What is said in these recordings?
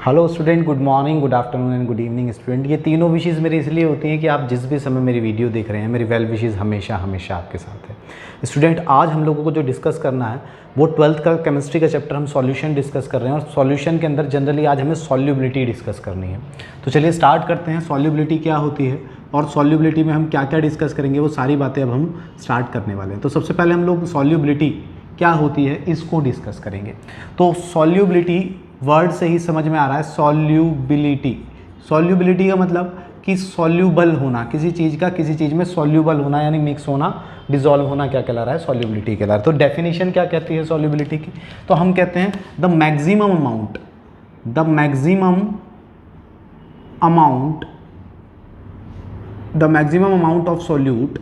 Hello student, good morning, good afternoon and good evening student. ये तीनों wishes मेरी इसलिए होती हैं कि आप जिस भी समय मेरी वीडियो देख रहे हैं, मेरी वेल विशेज़ हमेशा हमेशा आपके साथ है। स्टूडेंट, आज हम लोगों को जो डिस्कस करना है वो 12th का केमिस्ट्री का चैप्टर हम सॉल्यूशन डिस्कस कर रहे हैं और सॉल्यूशन के अंदर जनरली आज हमें सॉल्युबिलिटी डिस्कस करनी है। तो चलिए स्टार्ट करते हैं। सॉल्युबिलिटी क्या होती है और सॉल्युबिलिटी में हम क्या क्या डिस्कस करेंगे, वो सारी बातें अब हम स्टार्ट करने वाले हैं। तो सबसे पहले हम लोग सॉल्युबिलिटी क्या होती है इसको डिस्कस करेंगे। तो सॉल्युबिलिटी वर्ड से ही समझ में आ रहा है, सॉल्युबिलिटी। सॉल्युबिलिटी का मतलब कि सॉल्यूबल होना, किसी चीज़ का किसी चीज़ में सॉल्यूबल होना यानी मिक्स होना, डिजॉल्व होना, क्या कहला रहा है, सॉल्युबिलिटी कहला रहा है। तो डेफिनेशन क्या कहती है सॉल्युबिलिटी की? तो हम कहते हैं the maximum amount of solute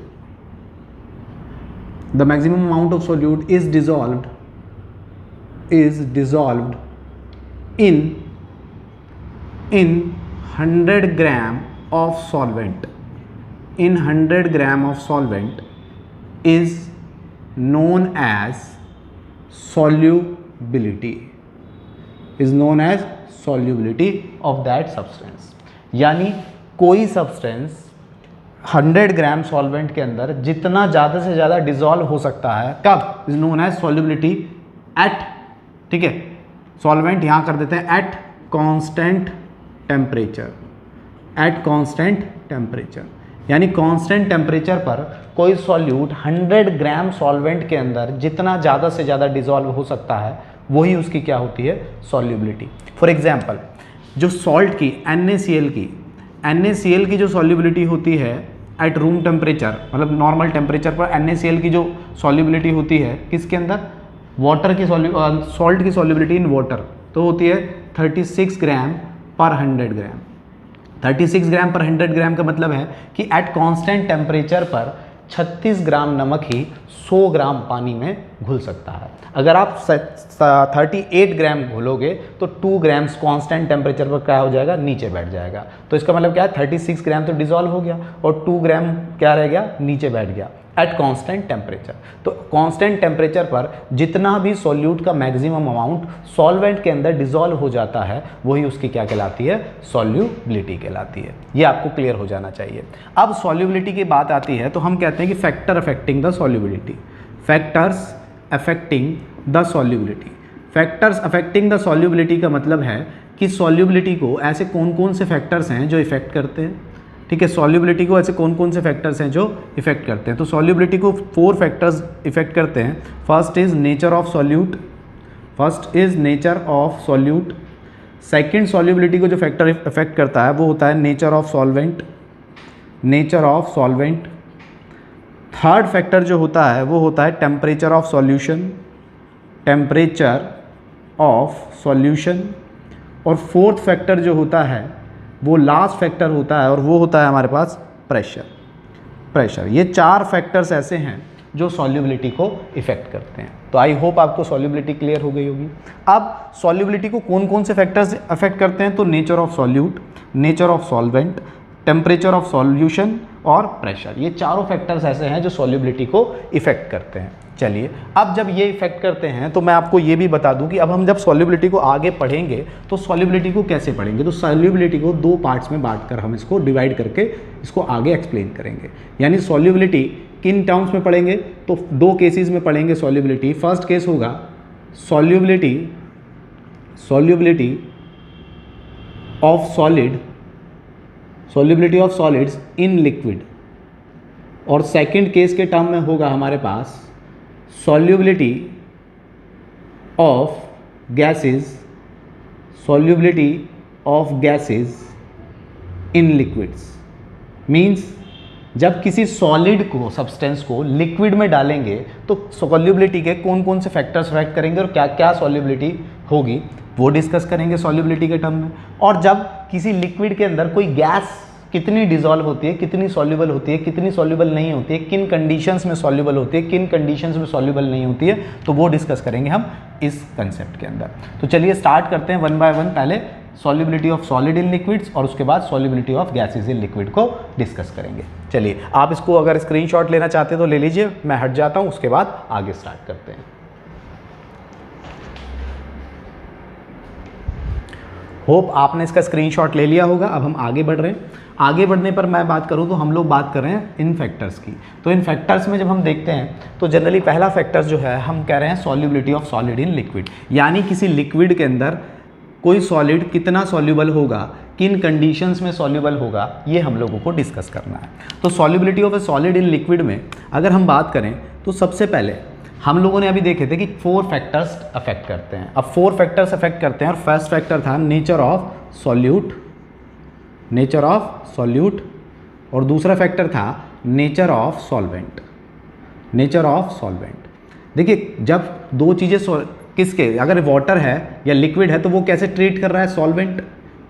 is dissolved in 100 gram of solvent. In 100 gram of solvent is known as solubility. Is known as solubility of that substance. यानी कोई सब्सटेंस 100 ग्राम सॉल्वेंट के अंदर जितना ज़्यादा से ज़्यादा डिजॉल्व हो सकता है, कब? Is known as solubility at, ठीक है, सॉल्वेंट यहाँ कर देते हैं at constant temperature. At constant temperature यानी कांस्टेंट टेम्परेचर पर कोई सॉल्यूट 100 ग्राम सॉल्वेंट के अंदर जितना ज़्यादा से ज़्यादा डिजॉल्व हो सकता है वही उसकी क्या होती है, सॉल्युबिलिटी। फॉर एग्जाम्पल, जो सॉल्ट की NaCl की जो सॉल्युबिलिटी होती है एट रूम टेम्परेचर, मतलब नॉर्मल टेम्परेचर पर NaCl की जो सॉल्युबिलिटी होती है किसके अंदर, वाटर की सॉल्ट की सॉल्युबिलिटी इन वाटर, तो होती है 36 ग्राम पर 100 ग्राम। 36 ग्राम पर 100 ग्राम का मतलब है कि एट कांस्टेंट टेम्परेचर पर 36 ग्राम नमक ही 100 ग्राम पानी में घुल सकता है। अगर आप 38 ग्राम घोलोगे तो 2 ग्राम्स कांस्टेंट टेम्परेचर पर क्या हो जाएगा, नीचे बैठ जाएगा। तो इसका मतलब क्या है, 36 ग्राम तो डिजॉल्व हो गया और 2 ग्राम क्या रह गया, नीचे बैठ गया एट कांस्टेंट टेम्परेचर। तो कांस्टेंट टेम्परेचर पर जितना भी सॉल्यूट का मैक्सिमम अमाउंट सॉल्वेंट के अंदर डिजॉल्व हो जाता है वही उसकी क्या कहलाती है, सॉल्युबिलिटी कहलाती है। ये आपको क्लियर हो जाना चाहिए। अब सॉल्युबिलिटी की बात आती है तो हम कहते हैं कि factor affecting the solubility. Factors affecting the solubility. Factors affecting the solubility का मतलब है कि सॉल्युबिलिटी को ऐसे कौन कौन से फैक्टर्स हैं जो इफेक्ट करते हैं, ठीक है। सॉल्युबिलिटी को ऐसे कौन कौन से फैक्टर्स हैं जो इफेक्ट करते हैं? तो सॉल्युबिलिटी को 4 फैक्टर्स इफेक्ट करते हैं। First is nature of solute. Second, solubility को जो फैक्टर इफेक्ट करता है वो होता है nature of solvent. Third factor जो होता है वो होता है टेम्परेचर ऑफ सॉल्यूशन। और फोर्थ फैक्टर जो होता है वो लास्ट फैक्टर होता है और वो होता है हमारे पास प्रेशर। ये 4 फैक्टर्स ऐसे हैं जो सॉल्युबिलिटी को इफेक्ट करते हैं। तो आई होप आपको सॉल्युबिलिटी क्लियर हो गई होगी। अब सॉल्युबिलिटी को कौन कौन से फैक्टर्स अफेक्ट करते हैं? तो nature of solute, nature of solvent, temperature of solution और प्रेशर। ये चारों फैक्टर्स ऐसे हैं जो सॉल्युबिलिटी को इफेक्ट करते हैं। चलिए, अब जब ये इफेक्ट करते हैं तो मैं आपको ये भी बता दूं कि अब हम जब सॉल्युबिलिटी को आगे पढ़ेंगे तो सॉल्युबिलिटी को कैसे पढ़ेंगे। तो सॉल्युबिलिटी को 2 पार्ट्स में बांटकर हम इसको डिवाइड करके इसको आगे एक्सप्लेन करेंगे। यानी सॉल्युबिलिटी किन टर्म्स में पढ़ेंगे? तो 2 केसेस में पढ़ेंगे सॉल्युबिलिटी। फर्स्ट केस होगा solubility of solids in liquid, और सेकंड केस के टर्म में होगा हमारे पास solubility of gases in liquids. Means जब किसी सॉलिड को, सब्सटेंस को लिक्विड में डालेंगे तो सॉल्युबिलिटी के कौन कौन से फैक्टर्स अफेक्ट करेंगे और क्या क्या सॉल्युबिलिटी होगी वो डिस्कस करेंगे सॉल्युबिलिटी के टर्म में। और जब किसी लिक्विड के अंदर कोई गैस कितनी डिजॉल्व होती है, कितनी सॉल्युबल होती है, कितनी सॉल्युबल नहीं होती है, किन कंडीशंस में सॉल्युबल होती है, किन कंडीशंस में सॉल्युबल नहीं होती है, तो वो डिस्कस करेंगे हम इस कंसेप्ट के अंदर। तो चलिए स्टार्ट करते हैं 1 बाय 1। पहले solubility of solid in liquids और उसके बाद solubility of gases in liquid को डिस्कस करेंगे। चलिए, आप इसको अगर स्क्रीनशॉट लेना चाहते हैं तो ले लीजिए, मैं हट जाता हूँ, उसके बाद आगे स्टार्ट करते हैं। होप आपने इसका स्क्रीनशॉट ले लिया होगा। अब हम आगे बढ़ रहे हैं। आगे बढ़ने पर मैं बात करूं तो हम लोग बात कर रहे हैं इन फैक्टर्स की। तो इन फैक्टर्स में जब हम देखते हैं तो जनरली पहला फैक्टर जो है हम कह रहे हैं solubility of solid in liquid, यानी किसी लिक्विड के अंदर कोई सॉलिड कितना सॉल्युबल होगा, किन कंडीशंस में सॉल्युबल होगा, ये हम लोगों को डिस्कस करना है। तो solubility of A solid in liquid में अगर हम बात करें तो सबसे पहले हम लोगों ने अभी देखे थे कि 4 फैक्टर्स अफेक्ट करते हैं। अब 4 फैक्टर्स अफेक्ट करते हैं और फर्स्ट फैक्टर था nature of solute, nature of solute, और दूसरा फैक्टर था nature of solvent, nature of solvent. देखिए जब दो चीज़ें किसके, अगर वाटर है या लिक्विड है तो वो कैसे ट्रीट कर रहा है, सॉल्वेंट,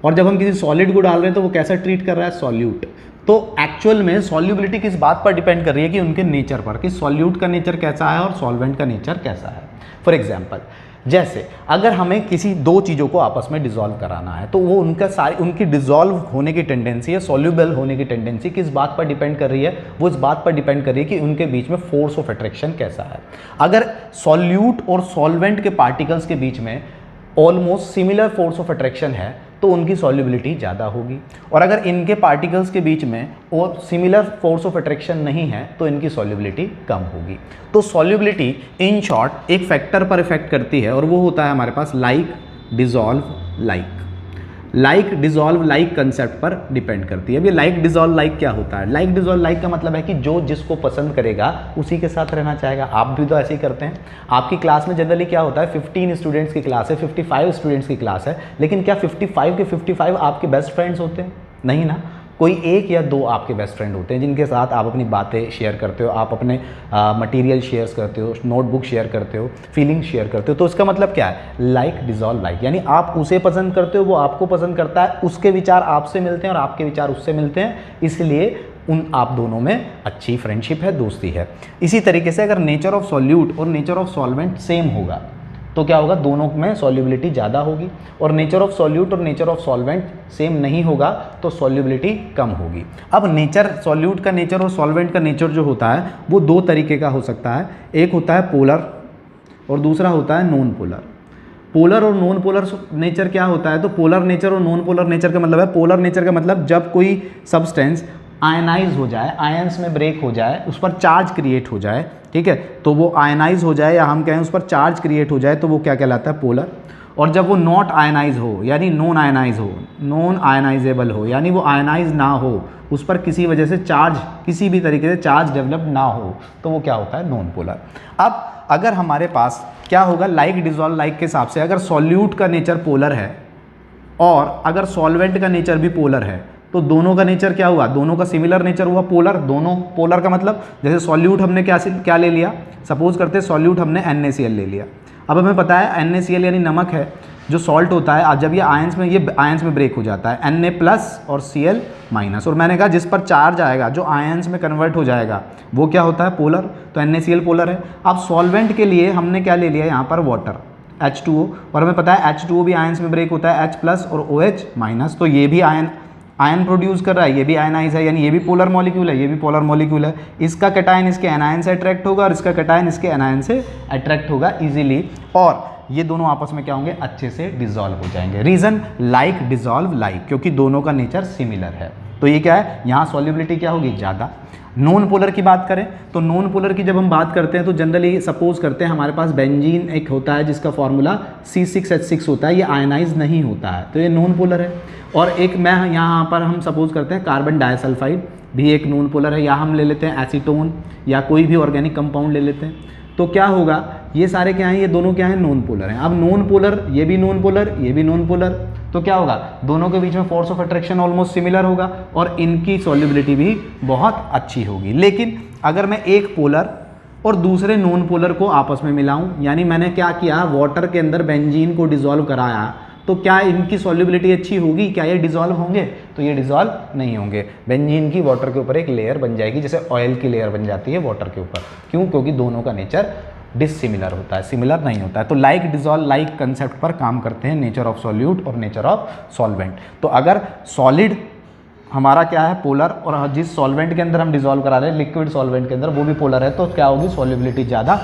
और जब हम किसी सॉलिड को डाल रहे हैं तो वो कैसे ट्रीट कर रहा है, सॉल्यूट। तो एक्चुअल में सॉल्युबिलिटी किस बात पर डिपेंड कर रही है कि उनके नेचर पर, कि सॉल्यूट का नेचर कैसा है और सॉल्वेंट का नेचर कैसा है। फॉर एग्जांपल जैसे अगर हमें किसी दो चीज़ों को आपस में डिसॉल्व कराना है तो वो उनकी डिसॉल्व होने की टेंडेंसी है, सॉल्युबल होने की टेंडेंसी किस बात पर डिपेंड कर रही है, वो इस बात पर डिपेंड कर रही है कि उनके बीच में फोर्स ऑफ अट्रैक्शन कैसा है। अगर सॉल्यूट और सॉल्वेंट के पार्टिकल्स के बीच में almost similar force of attraction है तो उनकी सॉल्युबिलिटी ज़्यादा होगी, और अगर इनके पार्टिकल्स के बीच में और सिमिलर फोर्स ऑफ अट्रैक्शन नहीं है तो इनकी सॉल्युबिलिटी कम होगी। तो सॉल्युबिलिटी इन शॉर्ट एक फैक्टर पर इफेक्ट करती है और वो होता है हमारे पास like dissolve like, like dissolve like concept पर डिपेंड करती है। अब ये लाइक डिसॉल्व लाइक क्या होता है? लाइक डिसॉल्व लाइक का मतलब है कि जो जिसको पसंद करेगा उसी के साथ रहना चाहेगा। आप भी तो ऐसे ही करते हैं। आपकी क्लास में जनरली क्या होता है, 15 स्टूडेंट्स की क्लास है, 55 स्टूडेंट्स की क्लास है, लेकिन क्या 55 के 55 आपके बेस्ट फ्रेंड्स होते हैं? नहीं ना, कोई एक या दो आपके बेस्ट फ्रेंड होते हैं जिनके साथ आप अपनी बातें शेयर करते हो, आप अपने मटेरियल शेयर करते हो, नोटबुक शेयर करते हो, फीलिंग्स शेयर करते हो। तो इसका मतलब क्या है, लाइक डिसॉल्व लाइक, यानी आप उसे पसंद करते हो, वो आपको पसंद करता है, उसके विचार आपसे मिलते हैं और आपके विचार उससे मिलते हैं, इसलिए आप दोनों में अच्छी फ्रेंडशिप है, दोस्ती है। इसी तरीके से अगर नेचर ऑफ सॉल्यूट और नेचर ऑफ सॉल्वेंट सेम होगा तो क्या होगा, दोनों में सॉल्युबिलिटी ज़्यादा होगी, और नेचर ऑफ सॉल्यूट और नेचर ऑफ सॉल्वेंट सेम नहीं होगा तो सॉल्युबिलिटी कम होगी। अब नेचर, सॉल्यूट का नेचर और सॉल्वेंट का नेचर जो होता है वो दो तरीके का हो सकता है। एक होता है पोलर और दूसरा होता है नॉन पोलर। पोलर और नॉन पोलर नेचर क्या होता है, तो पोलर नेचर और नॉन पोलर नेचर का मतलब है, पोलर नेचर का मतलब जब कोई सब्सटेंस आयनाइज हो जाए, आयंस में ब्रेक हो जाए, उस पर चार्ज क्रिएट हो जाए, ठीक है, तो वो आयनाइज हो जाए या हम कहें उस पर चार्ज क्रिएट हो जाए तो वो क्या कहलाता है, पोलर। और जब वो नॉट आयनाइज हो यानी नॉन आयनाइज हो, नॉन आयनाइजेबल हो यानी वो आयनाइज ना हो, उस पर किसी वजह से चार्ज, किसी भी तरीके से चार्ज डेवलप ना हो, तो वो क्या होता है, नॉन पोलर। अब अगर हमारे पास क्या होगा, लाइक डिसॉल्व लाइक के हिसाब से अगर सॉल्यूट का नेचर पोलर है और अगर सॉल्वेंट का नेचर भी पोलर है तो दोनों का नेचर क्या हुआ, दोनों का सिमिलर नेचर हुआ, पोलर। दोनों पोलर का मतलब जैसे सॉल्यूट हमने क्या ले लिया, सपोज करते हैं सॉल्यूट हमने NaCl ले लिया। अब हमें पता है NaCl यानी नमक है, जो सॉल्ट होता है, जब ये आयंस में ब्रेक हो जाता है Na+ और Cl-, और मैंने कहा जिस पर चार्ज आएगा, जो आयंस में कन्वर्ट हो जाएगा, वो क्या होता है, पोलर। तो NaCl पोलर है। अब सॉल्वेंट के लिए हमने क्या ले लिया यहाँ पर, वाटर, H2O, और हमें पता है H2O भी आयंस में ब्रेक होता है, H+ और OH-, तो ये भी आयन प्रोड्यूस कर रहा है, ये भी आयनाइज है, यानी ये भी पोलर मॉलिक्यूल है, ये भी पोलर मॉलिक्यूल है। इसका कैटायन इसके एनायन से अट्रैक्ट होगा और इसका कैटायन इसके एनायन से अट्रैक्ट होगा इजीली, और ये दोनों आपस में क्या होंगे, अच्छे से डिसॉल्व हो जाएंगे। रीजन लाइक डिसॉल्व लाइक, क्योंकि दोनों का नेचर सिमिलर है। तो ये क्या है, यहाँ सॉल्युबिलिटी क्या होगी, ज़्यादा। नॉन पोलर की बात करें तो नॉन पोलर की जब हम बात करते हैं तो जनरली सपोज करते हैं हमारे पास बेंजीन एक होता है जिसका फॉर्मूला C6H6 होता है, ये आयनाइज नहीं होता है, तो ये नॉन पोलर है। और एक मैं यहाँ पर हम सपोज करते हैं कार्बन डाइसल्फाइड भी एक नॉन पोलर है, या हम ले लेते हैं एसीटोन या कोई भी ऑर्गेनिक कंपाउंड ले लेते हैं, तो क्या होगा, ये सारे क्या हैं, ये दोनों क्या हैं, नॉन पोलर हैं। अब नॉन पोलर, ये भी नॉन पोलर, ये भी नॉन पोलर, तो क्या होगा, दोनों के बीच में force of attraction almost similar होगा और इनकी सॉल्युबिलिटी भी बहुत अच्छी होगी। लेकिन अगर मैं एक पोलर और दूसरे नॉन पोलर को आपस में मिलाऊं, यानी मैंने क्या किया, वाटर के अंदर बेंजीन को डिसॉल्व कराया, तो क्या इनकी सॉल्युबिलिटी अच्छी होगी, क्या ये डिसॉल्व होंगे, तो ये डिसॉल्व नहीं होंगे। बेंजीन की वाटर के ऊपर एक लेयर बन जाएगी, जैसे ऑयल की लेयर बन जाती है वाटर के ऊपर। क्यों, क्योंकि दोनों का नेचर डिसिमिलर होता है, सिमिलर नहीं होता है। तो लाइक डिसॉल्व लाइक कंसेप्ट पर काम करते हैं नेचर ऑफ सॉल्यूट और नेचर ऑफ सॉल्वेंट। तो अगर सॉलिड हमारा क्या है, पोलर, और जिस सॉल्वेंट के अंदर हम डिसॉल्व करा रहे हैं, लिक्विड सॉल्वेंट के अंदर, वो भी पोलर है, तो क्या होगी, सॉल्युबिलिटी ज़्यादा,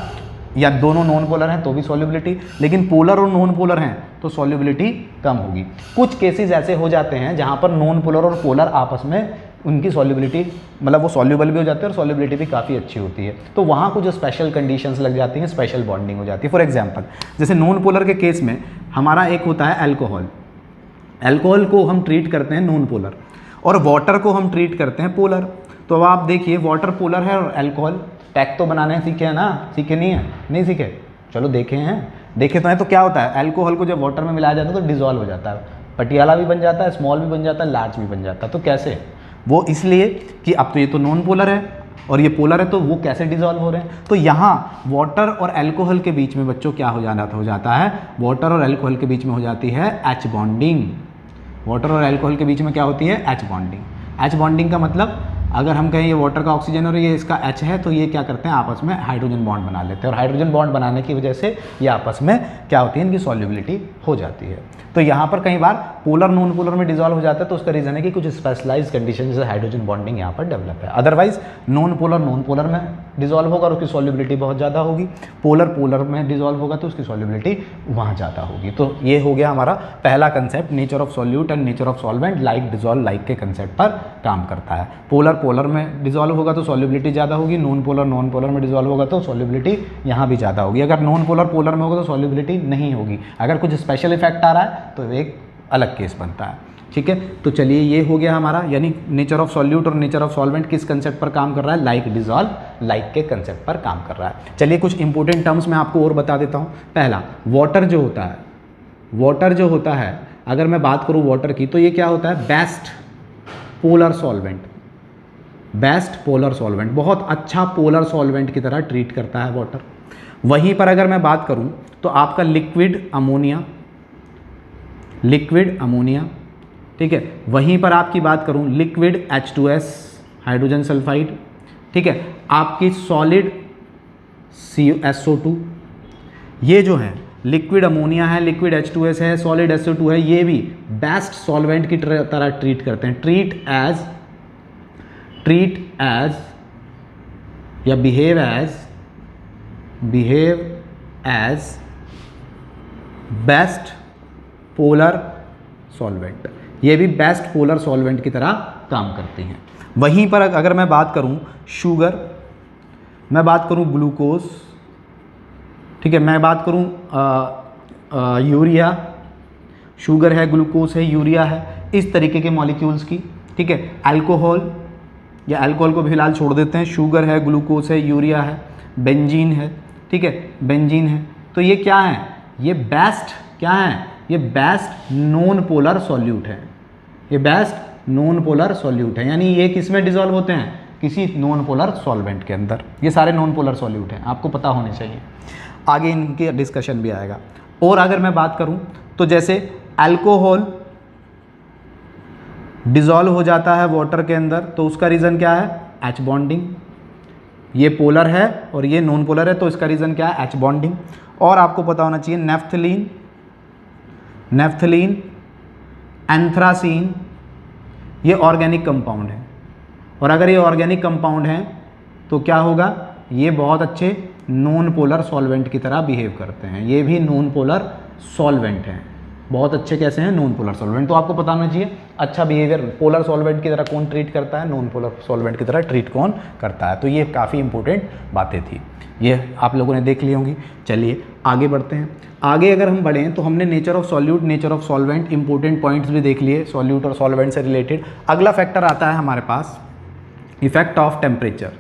या दोनों नॉन पोलर हैं तो भी सॉल्युबिलिटी, लेकिन पोलर और नॉन पोलर हैं तो सॉल्युबिलिटी कम होगी। कुछ केसेस ऐसे हो जाते हैं जहाँ पर नॉन पोलर और पोलर आपस में उनकी सॉल्युबिलिटी मतलब वो सॉल्युबल भी हो जाते हैं और सॉल्युबिलिटी भी काफ़ी अच्छी होती है, तो वहाँ कुछ स्पेशल कंडीशंस लग जाती हैं, स्पेशल बॉन्डिंग हो जाती है। फॉर एग्जांपल जैसे नॉन पोलर के केस में हमारा एक होता है अल्कोहल, अल्कोहल को हम ट्रीट करते हैं नॉन पोलर और वाटर को हम ट्रीट करते हैं पोलर। तो अब आप देखिए वाटर पोलर है और अल्कोहल, टैग तो बनाने सीखे हैं ना, सीखे नहीं है, नहीं सीखे, चलो देखे हैं, देखे तो हैं। तो क्या होता है अल्कोहल को जब वाटर में मिलाया जाता है तो डिजोल्व हो जाता है, पटियाला भी बन जाता है, स्मॉल भी बन जाता है, लार्ज भी बन जाता है। तो कैसे, वो इसलिए कि अब तो ये तो नॉन पोलर है और ये पोलर है, तो वो कैसे डिजोल्व हो रहे हैं। तो यहाँ वाटर और अल्कोहल के बीच में बच्चों क्या हो जाता है, वाटर और अल्कोहल के बीच में हो जाती है एच बॉन्डिंग। वाटर और अल्कोहल के बीच में क्या होती है, एच बॉन्डिंग। एच बॉन्डिंग का मतलब अगर हम कहें ये वाटर का ऑक्सीजन और ये इसका H है, तो ये क्या करते हैं आपस में हाइड्रोजन बॉन्ड बना लेते हैं और हाइड्रोजन बॉन्ड बनाने की वजह से ये आपस में क्या होती है, इनकी सॉल्युबिलिटी हो जाती है। तो यहाँ पर कई बार पोलर नॉन पोलर में डिजॉल्व हो जाता है, तो उसका रीज़न है कि कुछ स्पेशलाइज्ड कंडीशन जैसे हाइड्रोजन बॉन्डिंग यहाँ पर डेवलप है। अदरवाइज नॉन पोलर में डिजॉल्व होगा और उसकी सॉल्युबिलिटी बहुत ज़्यादा होगी, पोलर में डिजॉल्व होगा तो उसकी सॉल्युबिलिटी वहाँ ज़्यादा होगी। तो ये हो गया हमारा पहला concept, nature of solute and nature of solvent, like dissolve like के कंसेप्ट पर काम करता है। पोलर में डिजॉल्व होगा तो सॉल्युबिलिटी ज़्यादा होगी, नॉन पोलर में डिजॉल्व होगा तो सॉल्युबिलिटी यहाँ भी ज़्यादा होगी। अगर नॉन पोलर में होगा तो सॉल्युबिलिटी नहीं होगी। अगर कुछ स्पेशल इफेक्ट आ रहा है तो एक अलग केस बनता है। ठीक है, तो चलिए ये हो गया हमारा, यानी नेचर ऑफ सॉल्यूट और नेचर ऑफ सॉल्वेंट किस कंसेप्ट पर काम कर रहा है, लाइक डिजॉल्व लाइक के कंसेप्ट पर काम कर रहा है। चलिए कुछ इंपॉर्टेंट टर्म्स मैं आपको और बता देता हूँ। पहला वाटर जो होता है, अगर मैं बात करूँ वाटर की, तो ये क्या होता है, बेस्ट पोलर सॉल्वेंट, बहुत अच्छा पोलर सॉल्वेंट की तरह ट्रीट करता है वाटर। वहीं पर अगर मैं बात करूं तो आपका लिक्विड अमोनिया, ठीक है, वहीं पर आपकी बात करूं लिक्विड H2S हाइड्रोजन सल्फाइड, ठीक है, आपकी सॉलिड SO2, ये जो है लिक्विड अमोनिया है, लिक्विड H2S है, सॉलिड SO2 है, ये भी बेस्ट सॉल्वेंट की तरह ट्रीट करते हैं, ट्रीट एज या behave as best polar solvent, ये भी बेस्ट पोलर सॉल्वेंट की तरह काम करते हैं। वहीं पर अगर मैं बात करूं शुगर, मैं बात करूं ग्लूकोज, ठीक है, मैं बात करूं यूरिया, शुगर है, ग्लूकोज है, यूरिया है, इस तरीके के मॉलिक्यूल्स की, ठीक है, अल्कोहल या अल्कोहल को भी फिलहाल छोड़ देते हैं, शुगर है, ग्लूकोज है, यूरिया है, बेंजीन है, ठीक है, बेंजीन है, तो ये क्या है, ये बेस्ट क्या है, ये बेस्ट नॉन पोलर सॉल्यूट है, ये बेस्ट नॉन पोलर सॉल्यूट है, यानी ये किस में डिजॉल्व होते हैं, किसी नॉन पोलर सॉल्वेंट के अंदर। ये सारे नॉन पोलर सॉल्यूट हैं, आपको पता होने चाहिए, आगे इनके डिस्कशन भी आएगा। और अगर मैं बात करूं तो जैसे अल्कोहल डिजॉल्व हो जाता है वाटर के अंदर, तो उसका रीज़न क्या है, एच बॉन्डिंग, ये पोलर है और ये नॉन पोलर है, तो इसका रीज़न क्या है, एच बॉन्डिंग। और आपको पता होना चाहिए नेफ्थलीन, एंथ्रासीन, ये ऑर्गेनिक कंपाउंड है, और अगर ये ऑर्गेनिक कंपाउंड हैं तो क्या होगा, ये बहुत अच्छे नॉन पोलर सॉल्वेंट की तरह बिहेव करते हैं, ये भी नॉन पोलर सॉल्वेंट हैं, बहुत अच्छे कैसे हैं, नॉन पोलर सॉल्वेंट। तो आपको पता होना चाहिए अच्छा बिहेवियर पोलर सॉल्वेंट की तरह कौन ट्रीट करता है, नॉन पोलर सॉल्वेंट की तरह ट्रीट कौन करता है। तो ये काफ़ी इंपॉर्टेंट बातें थी, ये आप लोगों ने देख ली होंगी। चलिए आगे बढ़ते हैं। आगे अगर हम बढ़ें तो हमने nature of solute, nature of solvent, important points भी देख लिए सॉल्यूट और सॉल्वेंट से रिलेटेड। अगला फैक्टर आता है हमारे पास इफेक्ट ऑफ टेम्परेचर,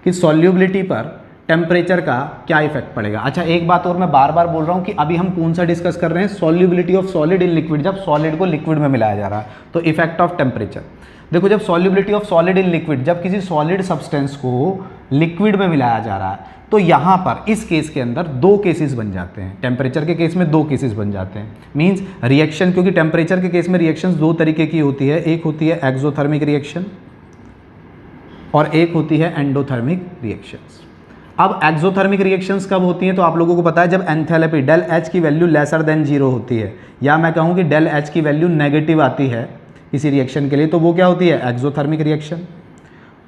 कि सॉल्युबिलिटी पर टेम्परेचर का क्या इफेक्ट पड़ेगा। अच्छा एक बात और मैं बार बार बोल रहा हूँ कि अभी हम कौन सा डिस्कस कर रहे हैं, solubility of solid in liquid, जब सॉलिड को लिक्विड में मिलाया जा रहा है। तो इफेक्ट ऑफ टेम्परेचर देखो, जब solubility of solid in liquid, जब किसी सॉलिड सब्सटेंस को लिक्विड में मिलाया जा रहा है, तो यहाँ पर इस केस के अंदर दो केसेस बन जाते हैं, टेम्परेचर के केस में दो केसेस बन जाते हैं। मींस रिएक्शन, क्योंकि टेम्परेचर के केस में रिएक्शंस दो तरीके की होती है, एक होती है एक्सोथर्मिक रिएक्शन और एक होती है एंडोथर्मिक रिएक्शंस। अब एक्सोथर्मिक रिएक्शंस कब होती हैं, तो आप लोगों को पता है जब एंथैल्पी डेल एच की वैल्यू लेसर देन 0 होती है, या मैं कहूँ कि डेल एच की वैल्यू नेगेटिव आती है किसी रिएक्शन के लिए, तो वो क्या होती है, एक्सोथर्मिक रिएक्शन।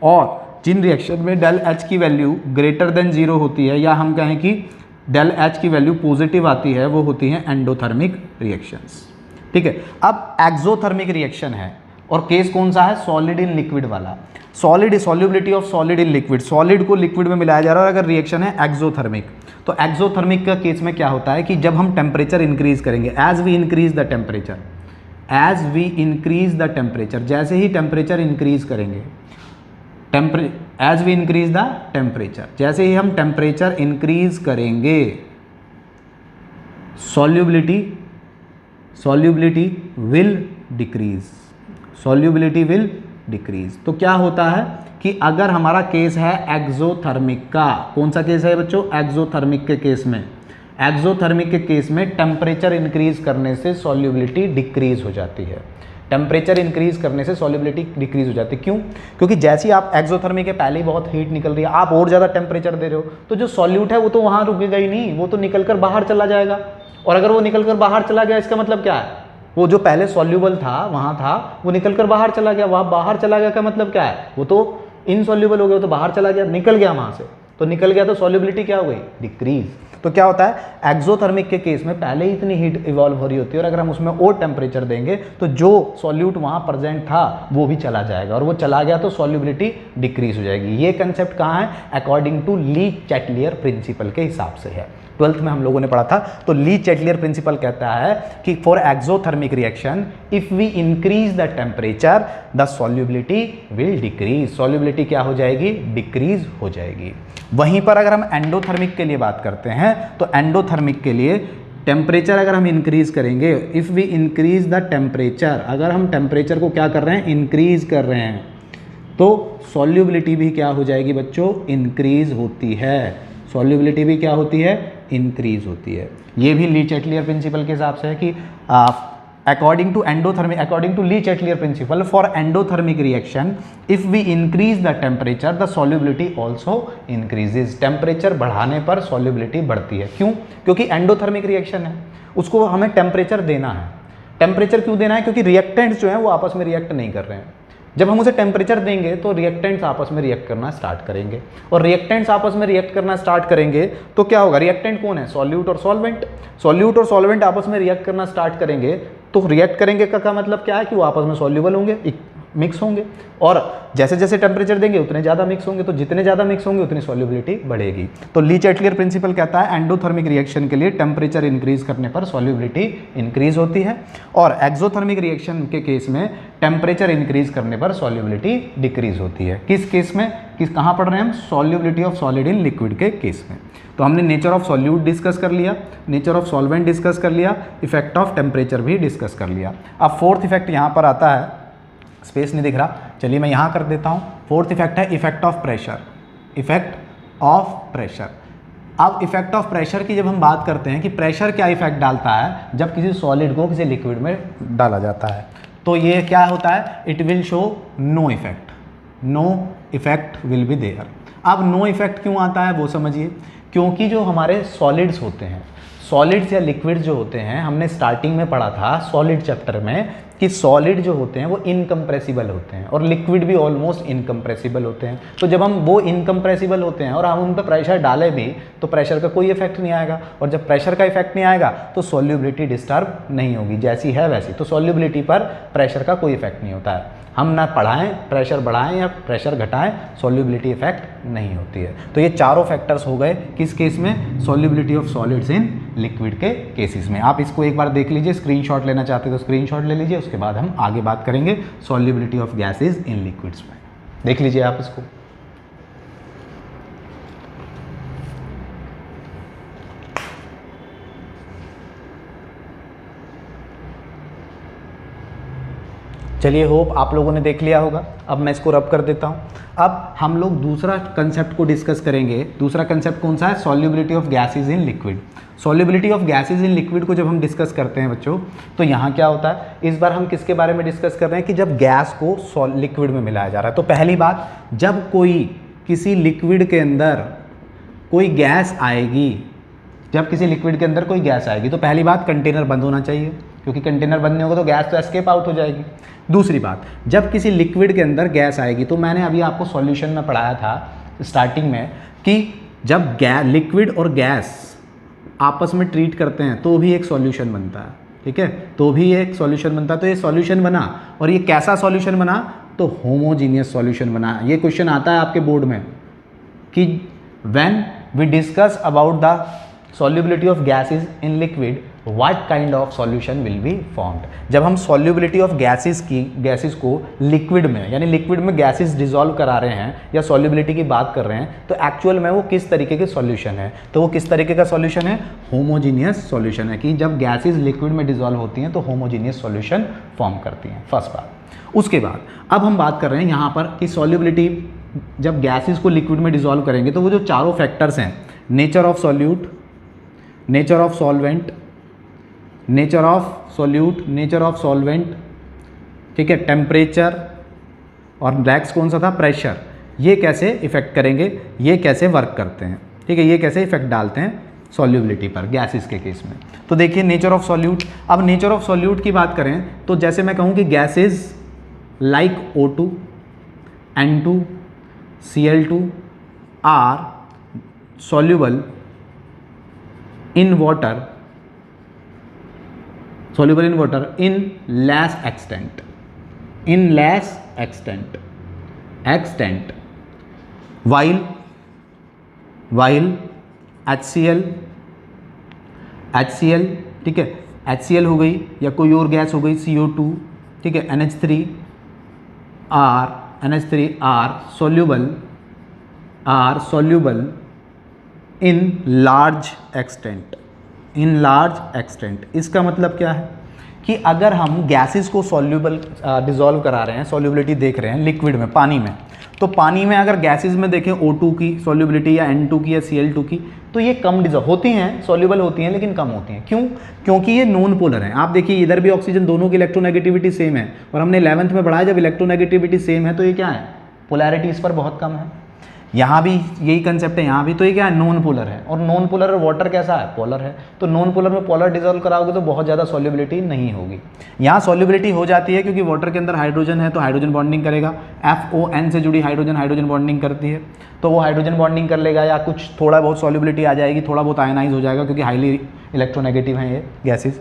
और जिन रिएक्शन में डेल एच की वैल्यू ग्रेटर देन 0 होती है, या हम कहें कि डेल एच की वैल्यू पॉजिटिव आती है, वो होती हैं एंडोथर्मिक रिएक्शंस। ठीक है, अब एक्सोथर्मिक रिएक्शन है और केस कौन सा है, सॉलिड इन लिक्विड वाला। Solid solubility of solid in liquid, solid को लिक्विड में मिलाया जा रहा है और अगर रिएक्शन है एक्सोथर्मिक, तो एक्सोथर्मिक का केस में क्या होता है कि जब हम टेम्परेचर इंक्रीज करेंगे, as we increase the temperature, as we increase the temperature, जैसे ही टेम्परेचर इंक्रीज करेंगे, as we increase the temperature, जैसे ही हम टेम्परेचर इंक्रीज करेंगे, solubility will decrease, solubility will decrease. तो क्या होता है कि अगर हमारा केस है एक्सोथर्मिक का, कौन सा केस है बच्चों, एक्सोथर्मिक के केस में, एक्सोथर्मिक के केस में टेम्परेचर इंक्रीज करने से सॉल्युबिलिटी डिक्रीज हो जाती है, टेम्परेचर इंक्रीज करने से सॉल्युबिलिटी डिक्रीज हो जाती है। क्यों? क्योंकि जैसे ही आप एक्सोथर्मिक के पहले ही बहुत हीट निकल रही है, आप और ज़्यादा टेम्परेचर दे रहे हो, तो जो सॉल्यूट है वो तो वहाँ रुकेगा ही नहीं, वो तो निकलकर बाहर चला जाएगा। और अगर वो निकलकर बाहर चला गया, इसका मतलब क्या है, वो जो पहले सॉल्यूबल था वहाँ था, वो निकलकर बाहर चला गया। वहाँ बाहर चला गया का मतलब क्या है, वो तो इनसॉल्यूबल हो गया, वो तो बाहर चला गया, निकल गया वहाँ से, तो निकल गया तो सॉल्युबिलिटी क्या हो गई, डिक्रीज। तो क्या होता है, एक्सोथर्मिक के केस में पहले ही इतनी हीट इवॉल्व हो रही होती है और अगर हम उसमें और टेम्परेचर देंगे तो जो सॉल्यूट वहाँ प्रेजेंट था वो भी चला जाएगा, और वो चला गया तो सॉल्युबिलिटी डिक्रीज हो जाएगी। ये कंसेप्ट कहाँ है, according to Le Chatelier principle के हिसाब से है। 12th में हम लोगों ने पढ़ा था। तो ली चैटलियर प्रिंसिपल कहता है कि for exothermic reaction if we increase the temperature the solubility will decrease, solubility क्या हो जाएगी, डिक्रीज हो जाएगी। वहीं पर अगर हम एंडोथर्मिक के लिए बात करते हैं तो एंडोथर्मिक के लिए टेम्परेचर अगर हम इंक्रीज करेंगे, if we increase the temperature, अगर हम टेम्परेचर को क्या कर रहे हैं, इंक्रीज कर रहे हैं, तो सॉल्युबिलिटी भी क्या हो जाएगी बच्चों, इंक्रीज होती है, सॉल्युबिलिटी भी क्या होती है, इंक्रीज होती है। ये भी ली चैटलियर प्रिंसिपल के हिसाब से है कि according to endothermic, according to Le Chatelier principle for endothermic reaction if we increase the temperature the solubility also increases, temperature बढ़ाने पर सॉल्युबिलिटी बढ़ती है। क्यों? क्योंकि एंडोथर्मिक रिएक्शन है, उसको हमें टेम्परेचर देना है। टेम्परेचर क्यों देना है? क्योंकि रिएक्टेंट्स जो हैं वो आपस में रिएक्ट नहीं कर रहे हैं। जब हम उसे टेम्परेचर देंगे तो रिएक्टेंट्स आपस में रिएक्ट करना स्टार्ट करेंगे, और रिएक्टेंट्स आपस में रिएक्ट करना स्टार्ट करेंगे तो क्या होगा, रिएक्टेंट कौन है, सॉल्यूट और सॉल्वेंट, सॉल्यूट और सॉल्वेंट आपस में रिएक्ट करना स्टार्ट करेंगे, तो रिएक्ट करेंगे का मतलब क्या है कि वो आपस में सॉल्यूबल होंगे, मिक्स होंगे, और जैसे जैसे टेम्परेचर देंगे उतने ज़्यादा मिक्स होंगे, तो जितने ज़्यादा मिक्स होंगे उतनी सॉल्युबिलिटी बढ़ेगी। तो ली चैटलियर प्रिंसिपल कहता है एंडोथर्मिक रिएक्शन के लिए टेम्परेचर इंक्रीज करने पर सॉल्युबिलिटी इंक्रीज होती है, और एक्सोथर्मिक रिएक्शन के केस में टेम्परेचर इंक्रीज करने पर सॉल्युबिलिटी डिक्रीज होती है। किस केस में, कहाँ पढ़ रहे हैं हम, solubility of solid in liquid के केस में। तो हमने नेचर ऑफ सॉल्यूट डिस्कस कर लिया, नेचर ऑफ सॉल्वेंट डिस्कस कर लिया, इफेक्ट ऑफ टेम्परेचर भी डिस्कस कर लिया। अब फोर्थ इफेक्ट यहाँ पर आता है, स्पेस नहीं दिख रहा, चलिए मैं यहाँ कर देता हूँ। फोर्थ इफेक्ट है effect of pressure, effect of pressure. अब इफेक्ट ऑफ प्रेशर की जब हम बात करते हैं कि प्रेशर क्या इफेक्ट डालता है जब किसी सॉलिड को किसी लिक्विड में डाला जाता है, तो ये क्या होता है, it will show no effect, no effect will be there. अब नो इफेक्ट क्यों आता है वो समझिए, क्योंकि जो हमारे सॉलिड्स होते हैं, सॉलिड्स या लिक्विड्स जो होते हैं, हमने स्टार्टिंग में पढ़ा था सॉलिड चैप्टर में कि सॉलिड जो होते हैं वो इनकम्प्रेसिबल होते हैं और लिक्विड भी ऑलमोस्ट इनकम्प्रेसिबल होते हैं। तो जब हम वो इनकम्प्रेसिबल होते हैं और हम उन पर प्रेशर डालें भी तो प्रेशर का कोई इफेक्ट नहीं आएगा, और जब प्रेशर का इफेक्ट नहीं आएगा तो सॉल्युबिलिटी डिस्टर्ब नहीं होगी, जैसी है वैसी। तो सॉल्युबिलिटी पर प्रेशर का कोई इफेक्ट नहीं होता है। हम ना पढ़ाएं, प्रेशर बढ़ाएं या प्रेशर घटाएं, सॉल्युबिलिटी इफेक्ट नहीं होती है। तो ये चारों फैक्टर्स हो गए किस केस में, solubility of solids in liquid के केसेस में। आप इसको एक बार देख लीजिए, स्क्रीनशॉट लेना चाहते हो तो स्क्रीनशॉट ले लीजिए, उसके बाद हम आगे बात करेंगे solubility of gases in liquids में। देख लीजिए आप इसको। चलिए, होप आप लोगों ने देख लिया होगा। अब मैं इसको रब कर देता हूँ। अब हम लोग दूसरा कंसेप्ट को डिस्कस करेंगे। दूसरा कंसेप्ट कौन सा है, solubility of gases in liquid. Solubility of gases in liquid को जब हम डिस्कस करते हैं बच्चों, तो यहाँ क्या होता है, इस बार हम किसके बारे में डिस्कस कर रहे हैं कि जब गैस को लिक्विड में मिलाया जा रहा है। तो पहली बात, जब कोई किसी लिक्विड के अंदर कोई गैस आएगी, जब किसी लिक्विड के अंदर कोई गैस आएगी तो पहली बात कंटेनर बंद होना चाहिए। क्योंकि कंटेनर बंद नहीं होगा तो गैस तो एस्केप आउट हो जाएगी। दूसरी बात, जब किसी लिक्विड के अंदर गैस आएगी, तो मैंने अभी आपको सॉल्यूशन में पढ़ाया था स्टार्टिंग में कि जब लिक्विड और गैस आपस में ट्रीट करते हैं तो भी एक सॉल्यूशन बनता है, ठीक है, तो भी एक सॉल्यूशन बनता है। तो ये सॉल्यूशन बना, और ये कैसा सॉल्यूशन बना, तो होमोजीनियस सॉल्यूशन बना। ये क्वेश्चन आता है आपके बोर्ड में कि when we discuss about the solubility of gases in liquid, what kind of solution will be formed। जब हम solubility of gases को लिक्विड में, यानी लिक्विड में गैसेस डिजोल्व करा रहे हैं या solubility की बात कर रहे हैं, तो एक्चुअल में वो किस तरीके के सॉल्यूशन है, तो वो किस तरीके का सॉल्यूशन है, होमोजीनियस सॉल्यूशन है, कि जब गैसेस लिक्विड में डिजोल्व होती हैं तो होमोजीनियस सॉल्यूशन फॉर्म करती हैं, फर्स्ट बात। उसके बाद अब हम बात कर रहे हैं यहाँ पर कि solubility, जब गैसेस को लिक्विड में डिजोल्व करेंगे तो वो जो चारों फैक्टर्स हैं, nature of solute, nature of solvent, nature of solute, nature of solvent, ठीक है, टेम्परेचर, और नेक्स्ट कौन सा था, प्रेशर, ये कैसे इफेक्ट करेंगे, ये कैसे वर्क करते हैं, ठीक है, ये कैसे इफेक्ट डालते हैं सॉल्युबिलिटी पर गैसेस के केस में। तो देखिए नेचर ऑफ सॉल्यूट। अब नेचर ऑफ सॉल्यूट की बात करें तो जैसे मैं कहूँ कि gases like O2, N2, Cl2 are soluble in water, soluble in water in less extent, in less extent while HCl, ठीक है, HCl हो गई या कोई और गैस हो गई CO2, ठीक है, NH3 are soluble in large extent, in large extent। इसका मतलब क्या है कि अगर हम गैसेस को सॉल्यूबल डिजोल्व करा रहे हैं, सॉल्युबिलिटी देख रहे हैं लिक्विड में, पानी में, तो पानी में अगर गैसेस में देखें O2 की सॉल्युबिलिटी या N2 की या Cl2 की, तो ये कम डिजोल्व होती हैं, सॉल्युबल होती हैं लेकिन कम होती हैं। क्यों? क्योंकि ये नॉन पोलर हैं। आप देखिए इधर भी ऑक्सीजन, दोनों की इलेक्ट्रोनेगेटिविटी सेम है, और हमने 11th में पढ़ा है जब इलेक्ट्रोनेगेटिविटी सेम है तो ये क्या है, पोलैरिटी इस पर बहुत कम है। यहाँ भी यही कंसेप्ट है, यहाँ भी, तो ये क्या है, नॉन पोलर है। और नॉन पोलर और वाटर कैसा है, पोलर है। तो नॉन पोलर में पोलर डिजोल्व कराओगे तो बहुत ज़्यादा सॉल्युबिलिटी नहीं होगी। यहाँ सॉल्युबिलिटी हो जाती है क्योंकि वाटर के अंदर हाइड्रोजन है तो हाइड्रोजन बॉन्डिंग करेगा, FON से जुड़ी हाइड्रोजन बॉन्डिंग करती है, तो वो हाइड्रोजन बॉन्डिंग कर लेगा, या कुछ थोड़ा बहुत सॉल्युबिलिटी आ जाएगी, थोड़ा बहुत आयनाइज हो जाएगा क्योंकि हाईली इलेक्ट्रोनेगेटिव हैं ये गैसेज,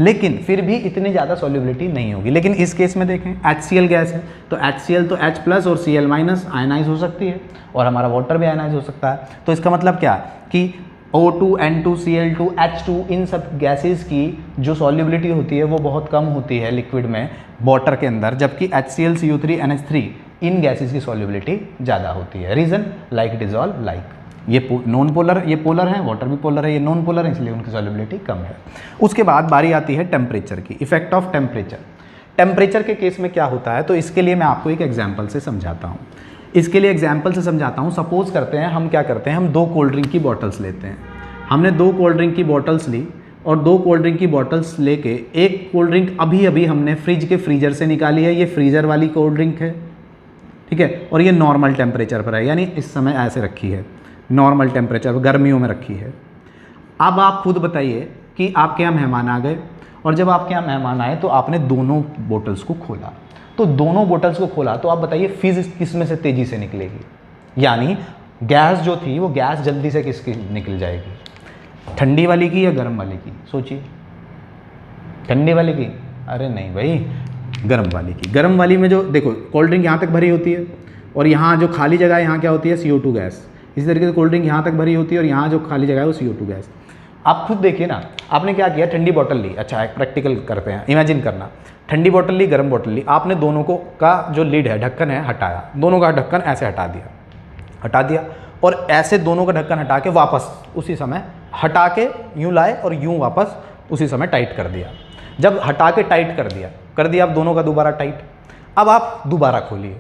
लेकिन फिर भी इतनी ज़्यादा सॉल्युबिलिटी नहीं होगी। लेकिन इस केस में देखें HCl गैस है तो HCl तो H+ और Cl- आयनाइज हो सकती है, और हमारा वाटर भी आयनाइज हो सकता है। तो इसका मतलब क्या कि O2, N2, Cl2, H2 इन सब गैसेस की जो सॉल्युबिलिटी होती है वो बहुत कम होती है लिक्विड में, वाटर के अंदर, जबकि HCl, CO3, NH3 इन गैसेस की सॉल्युबिलिटी ज़्यादा होती है। रीज़न लाइक डिजॉल्व लाइक, ये नॉन पोलर, ये पोलर है, वाटर भी पोलर है, ये नॉन पोलर है, इसलिए उनकी सॉल्युबिलिटी कम है। उसके बाद बारी आती है टेम्परेचर की, इफेक्ट ऑफ टेम्परेचर। टेम्परेचर के केस में क्या होता है, तो इसके लिए मैं आपको एक एग्जाम्पल से समझाता हूँ। सपोज करते हैं हम क्या करते हैं, हम 2 कोल्ड ड्रिंक की बॉटल्स लेते हैं। हमने 2 कोल्ड ड्रिंक की बॉटल्स ली, और 2 कोल्ड ड्रिंक की बॉटल्स लेके एक कोल्ड ड्रिंक अभी अभी हमने फ्रिज के फ्रीजर से निकाली है, ये फ्रीजर वाली कोल्ड ड्रिंक है, ठीक है, और ये नॉर्मल टेम्परेचर पर है, यानी इस समय ऐसे रखी है, नॉर्मल टेम्परेचर गर्मियों में रखी है। अब आप खुद बताइए कि आपके यहाँ मेहमान आ गए, और जब आपके यहाँ मेहमान आए तो आपने दोनों बोतल्स को खोला, तो दोनों बोतल्स को खोला तो आप बताइए फिज किस में से तेज़ी से निकलेगी, यानी गैस जो थी वो गैस जल्दी से किसकी निकल जाएगी, ठंडी वाली की या गर्म वाली की, सोचिए। ठंडी वाली की? अरे नहीं भाई, गर्म वाली की। गर्म वाली में जो देखो कोल्ड ड्रिंक यहाँ तक भरी होती है, और यहाँ जो खाली जगह है यहाँ क्या होती है, CO2 गैस। इसी तरीके से कोल्ड ड्रिंक यहाँ तक भरी होती है, और यहाँ जो खाली जगह है वो CO2 गैस। आप खुद देखिए ना, आपने क्या किया, ठंडी बोतल ली, अच्छा एक प्रैक्टिकल करते हैं, इमेजिन करना, ठंडी बोतल ली, गर्म बोतल ली, आपने दोनों को का जो लीड है, ढक्कन है, हटाया, दोनों का ढक्कन ऐसे हटा दिया, और ऐसे दोनों का ढक्कन हटा के वापस उसी समय हटा के यूँ लाए और यूँ वापस उसी समय टाइट कर दिया। जब हटा के टाइट कर दिया आप दोनों का दोबारा टाइट। अब आप दोबारा खोलिए,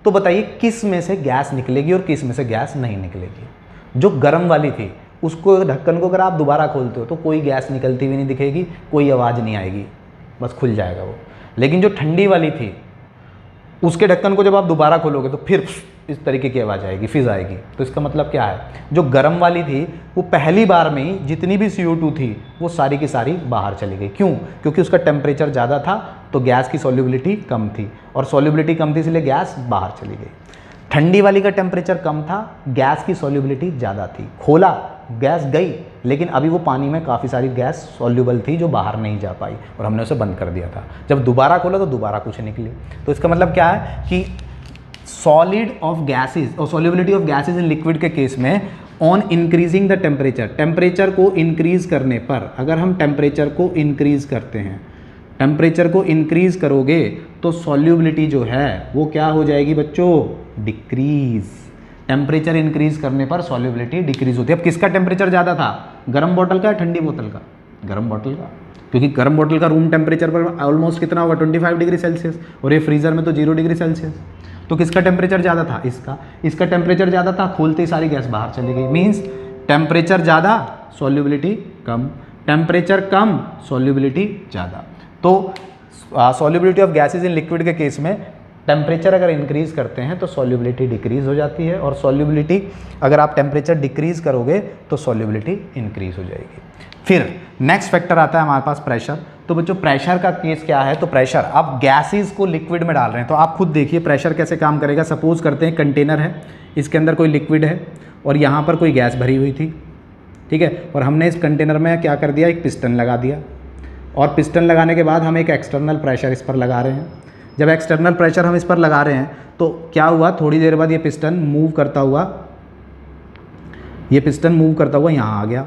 तो बताइए किस में से गैस निकलेगी और किस में से गैस नहीं निकलेगी। जो गर्म वाली थी उसको, ढक्कन को अगर आप दोबारा खोलते हो तो कोई गैस निकलती हुई नहीं दिखेगी, कोई आवाज़ नहीं आएगी, बस खुल जाएगा वो। लेकिन जो ठंडी वाली थी उसके ढक्कन को जब आप दोबारा खोलोगे तो फिर इस तरीके की आवाज़ आएगी, फिज आएगी। तो इसका मतलब क्या है, जो गर्म वाली थी वो पहली बार में ही जितनी भी CO2 थी वो सारी की सारी बाहर चली गई। क्यों? क्योंकि उसका टेम्परेचर ज़्यादा था तो गैस की सॉल्युबिलिटी कम थी, और सॉल्युबिलिटी कम थी इसलिए गैस बाहर चली गई। ठंडी वाली का टेम्परेचर कम था, गैस की सॉल्युबिलिटी ज़्यादा थी। खोला, गैस गई, लेकिन अभी वो पानी में काफ़ी सारी गैस सॉल्युबल थी जो बाहर नहीं जा पाई और हमने उसे बंद कर दिया था। जब दोबारा खोला तो दोबारा कुछ निकली। तो इसका मतलब क्या है कि सॉलिड ऑफ गैसेज और solubility of gases in liquid के केस में on increasing the temperature, temperature को इंक्रीज करने पर, अगर हम टेम्परेचर को इंक्रीज करते हैं, टेम्परेचर को इंक्रीज करोगे तो सॉल्युबिलिटी जो है वो क्या हो जाएगी बच्चों, डिक्रीज। टेम्परेचर इंक्रीज करने पर सॉल्युबिलिटी डिक्रीज होती है। अब किसका टेम्परेचर ज़्यादा था, गर्म बोतल का या ठंडी बोतल का? गर्म बोतल का, क्योंकि गर्म बोतल का रूम टेम्परेचर पर ऑलमोस्ट कितना होगा, 25 डिग्री सेल्सियस, और ये फ्रीजर में तो 0 डिग्री सेल्सियस। तो किसका टेम्परेचर ज़्यादा था, इसका। इसका टेम्परेचर ज़्यादा था, खोलते ही सारी गैस बाहर चली गई। मीन्स टेम्परेचर ज़्यादा, सॉल्युबिलिटी कम, टेम्परेचर कम, सॉल्युबिलिटी ज़्यादा। तो solubility of gases in liquid के केस में टेम्परेचर अगर इंक्रीज करते हैं तो सॉल्युबिलिटी डिक्रीज हो जाती है, और सॉल्युबिलिटी अगर आप टेम्परेचर डिक्रीज करोगे तो सॉल्युबिलिटी इंक्रीज हो जाएगी। फिर नेक्स्ट फैक्टर आता है हमारे पास प्रेशर। तो बच्चों प्रेशर का केस क्या है, तो प्रेशर, आप गैसेज को लिक्विड में डाल रहे हैं तो आप खुद देखिए प्रेशर कैसे काम करेगा। सपोज करते हैं कंटेनर है, इसके अंदर कोई लिक्विड है और यहाँ पर कोई गैस भरी हुई थी, ठीक है, और हमने इस कंटेनर में क्या कर दिया, एक पिस्टन लगा दिया, और पिस्टन लगाने के बाद हम एक एक्सटर्नल प्रेशर इस पर लगा रहे हैं। जब एक्सटर्नल प्रेशर हम इस पर लगा रहे हैं तो क्या हुआ, थोड़ी देर बाद ये पिस्टन मूव करता हुआ यहाँ आ गया,